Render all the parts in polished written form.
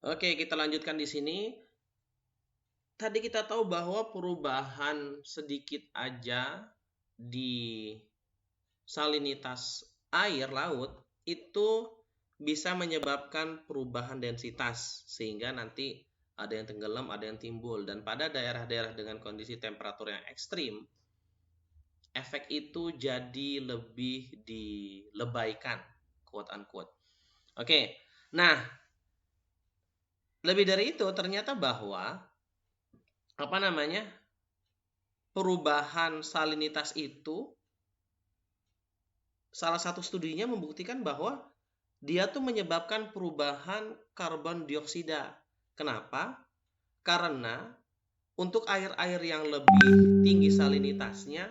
Oke, kita lanjutkan di sini. Tadi kita tahu bahwa perubahan sedikit aja di salinitas air laut itu bisa menyebabkan perubahan densitas sehingga nanti ada yang tenggelam, ada yang timbul, dan pada daerah-daerah dengan kondisi temperatur yang ekstrim, efek itu jadi lebih dilebaikan, quote unquote. Oke. Nah, lebih dari itu ternyata bahwa perubahan salinitas itu salah satu studinya membuktikan bahwa dia tuh menyebabkan perubahan karbon dioksida. Kenapa? Karena untuk air-air yang lebih tinggi salinitasnya,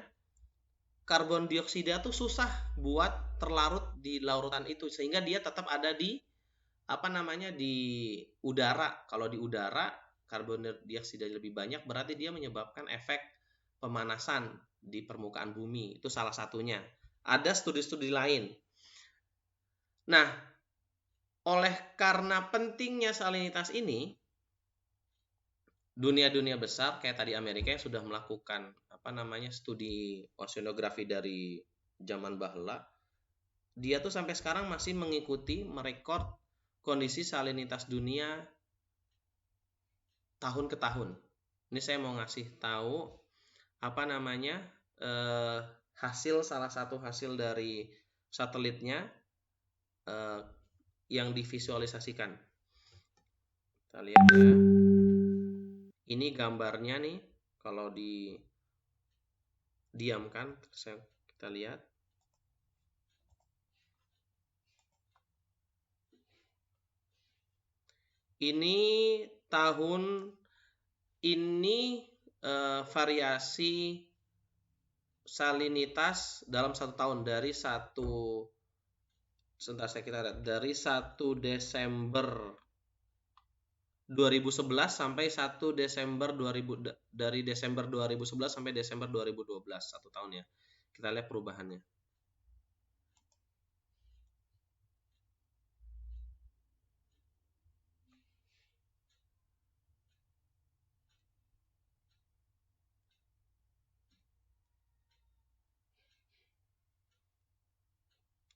karbon dioksida tuh susah buat terlarut di larutan itu sehingga dia tetap ada di di udara. Kalau di udara karbon dioksida lebih banyak berarti dia menyebabkan efek pemanasan di permukaan bumi. Itu salah satunya. Ada studi-studi lain. Nah, oleh karena pentingnya salinitas ini, dunia-dunia besar kayak tadi Amerika yang sudah melakukan studi oceanografi dari zaman bahla, dia tuh sampai sekarang masih mengikuti merekod kondisi salinitas dunia tahun ke tahun. Ini saya mau ngasih tahu eh, hasil salah satu hasil dari satelitnya yang divisualisasikan. Kita lihat ya. Ini gambarnya nih, kalau diamkan, kita lihat. Ini tahun ini variasi salinitas dalam satu tahun dari dari 1 Desember 2011 sampai 1 Desember 2000, dari Desember 2011 sampai Desember 2012, satu tahun ya. Kita lihat perubahannya.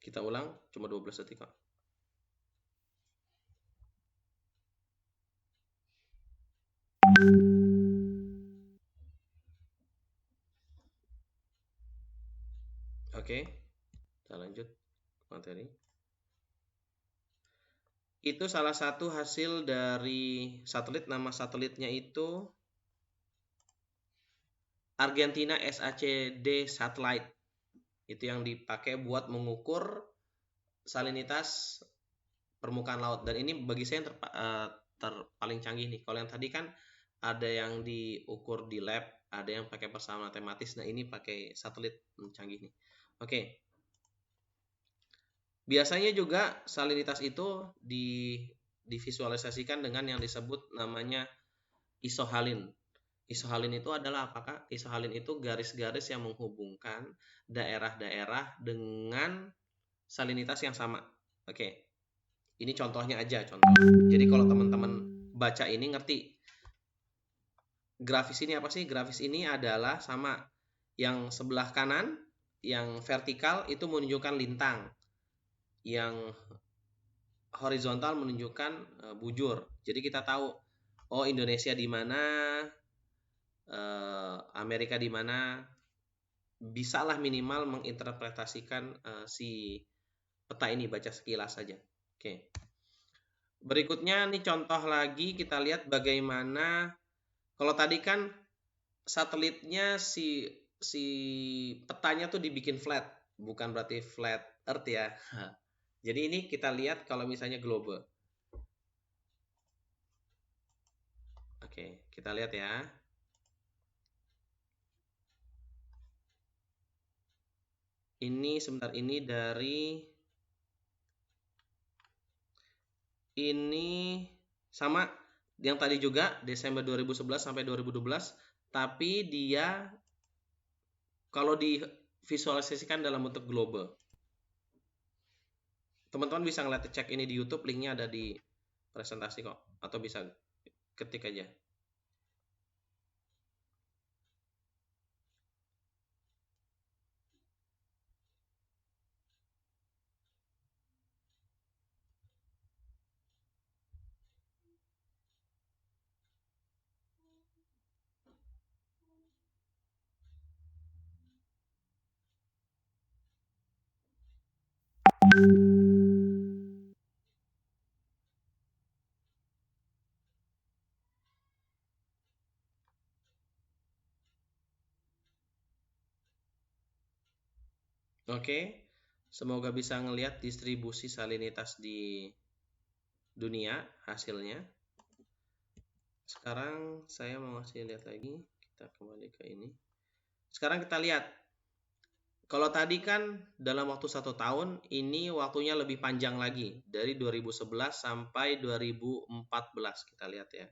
Kita ulang, cuma 12 detik kok. Oke, kita lanjut materi. Itu salah satu hasil dari satelit, nama satelitnya itu Argentina SACD Satellite. Itu yang dipakai buat mengukur salinitas permukaan laut. Dan ini bagi saya yang paling canggih nih. Kalau yang tadi kan ada yang diukur di lab, ada yang pakai persamaan matematis. Nah, ini pakai satelit, canggih nih. Oke. Biasanya juga salinitas itu divisualisasikan dengan yang disebut namanya isohalin. Isohalin itu adalah apakah? Isohalin itu garis-garis yang menghubungkan daerah-daerah dengan salinitas yang sama. Oke. Ini contohnya aja, contoh. Jadi kalau teman-teman baca ini ngerti. Grafis ini apa sih? Grafis ini adalah sama. Yang sebelah kanan, yang vertikal itu menunjukkan lintang. Yang horizontal menunjukkan bujur. Jadi kita tahu, oh Indonesia di mana, Amerika di mana, bisalah minimal menginterpretasikan si peta ini, baca sekilas saja. Oke. Berikutnya nih contoh lagi, kita lihat bagaimana kalau tadi kan satelitnya si petanya tuh dibikin flat, bukan berarti flat earth ya. Jadi ini kita lihat kalau misalnya globe. Oke, kita lihat ya. Ini sebentar, ini sama yang tadi juga Desember 2011 sampai 2012, tapi dia kalau divisualisasikan dalam bentuk globe. Teman-teman bisa ngeliat, cek ini di YouTube, linknya ada di presentasi kok, atau bisa ketik aja. Oke, semoga bisa ngelihat distribusi salinitas di dunia hasilnya. Sekarang saya mau ngasih lihat lagi, kita kembali ke ini. Sekarang kita lihat, kalau tadi kan dalam waktu 1 tahun, ini waktunya lebih panjang lagi, dari 2011 sampai 2014, kita lihat ya.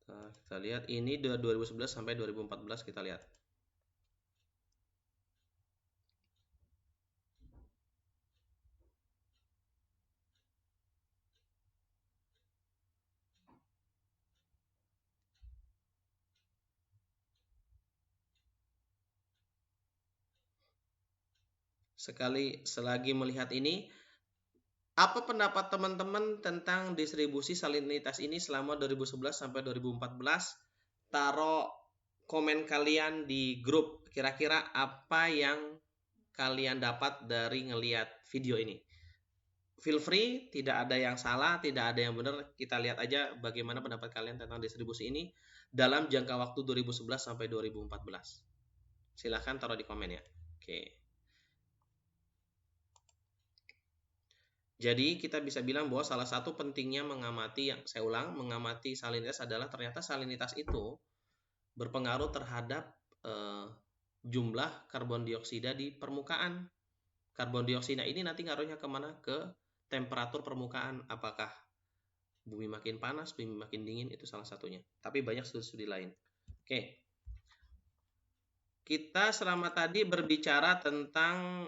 Nah, kita lihat ini dari 2011 sampai 2014, kita lihat. Selagi melihat ini, apa pendapat teman-teman tentang distribusi salinitas ini selama 2011 sampai 2014? Taruh komen kalian di grup. Kira-kira apa yang kalian dapat dari ngelihat video ini? Feel free, tidak ada yang salah, tidak ada yang benar. Kita lihat aja bagaimana pendapat kalian tentang distribusi ini dalam jangka waktu 2011 sampai 2014. Silahkan taruh di komen ya. Oke. Jadi kita bisa bilang bahwa salah satu pentingnya mengamati, yang saya ulang, mengamati salinitas adalah ternyata salinitas itu berpengaruh terhadap jumlah karbon dioksida di permukaan. Karbon dioksida ini nanti ngaruhnya kemana? Ke temperatur permukaan. Apakah bumi makin panas, bumi makin dingin, itu salah satunya. Tapi banyak studi-studi lain. Oke. Kita selama tadi berbicara tentang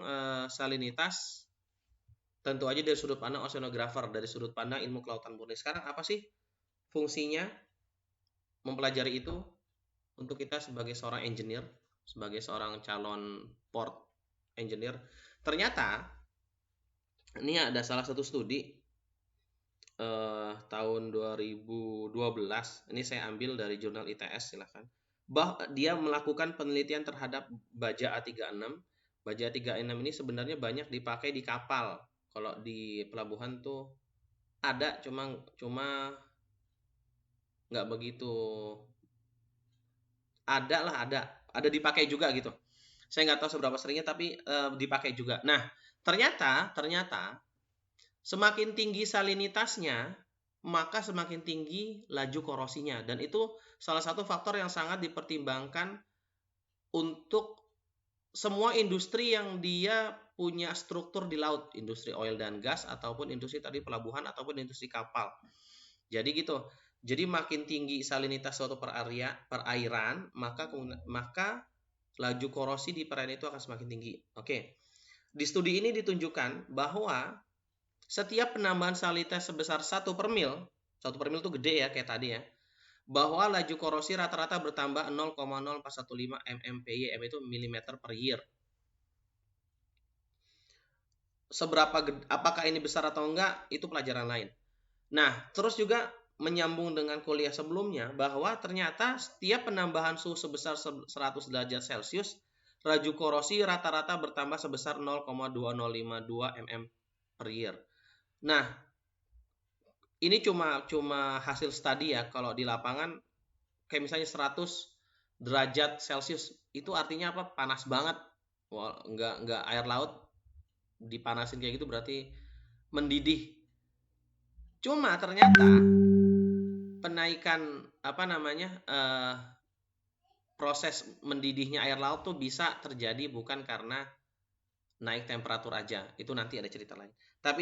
salinitas, tentu aja dari sudut pandang oceanographer, dari sudut pandang ilmu kelautan murni. Sekarang apa sih fungsinya mempelajari itu untuk kita sebagai seorang engineer, sebagai seorang calon port engineer? Ternyata ini ada salah satu studi tahun 2012. Ini saya ambil dari jurnal ITS, silahkan. Dia melakukan penelitian terhadap baja A36. Baja A36 ini sebenarnya banyak dipakai di kapal. Kalau di pelabuhan tuh ada, cuma nggak begitu. Ada dipakai juga gitu. Saya nggak tahu seberapa seringnya, tapi dipakai juga. Nah, ternyata semakin tinggi salinitasnya, maka semakin tinggi laju korosinya. Dan itu salah satu faktor yang sangat dipertimbangkan untuk semua industri yang dia punya struktur di laut, industri oil dan gas, ataupun industri tadi pelabuhan, ataupun industri kapal. Jadi gitu. Jadi makin tinggi salinitas suatu perairan, maka laju korosi di perairan itu akan semakin tinggi. Oke. Di studi ini ditunjukkan bahwa setiap penambahan salinitas sebesar 1 per mil, 1 per mil itu gede ya kayak tadi ya, bahwa laju korosi rata-rata bertambah 0,0415 mmPy, itu millimeter per year. Apakah ini besar atau enggak, itu pelajaran lain. Nah, terus juga menyambung dengan kuliah sebelumnya, bahwa ternyata setiap penambahan suhu sebesar 100 derajat Celcius, laju korosi rata-rata bertambah sebesar 0,2052 mm per year. Nah, ini cuma hasil studi ya. Kalau di lapangan kayak misalnya 100 derajat Celcius itu artinya apa? Panas banget. Wah, enggak air laut dipanasin kayak gitu berarti mendidih. Cuma ternyata penaikan proses mendidihnya air laut tuh bisa terjadi bukan karena naik temperatur aja. Itu nanti ada cerita lain.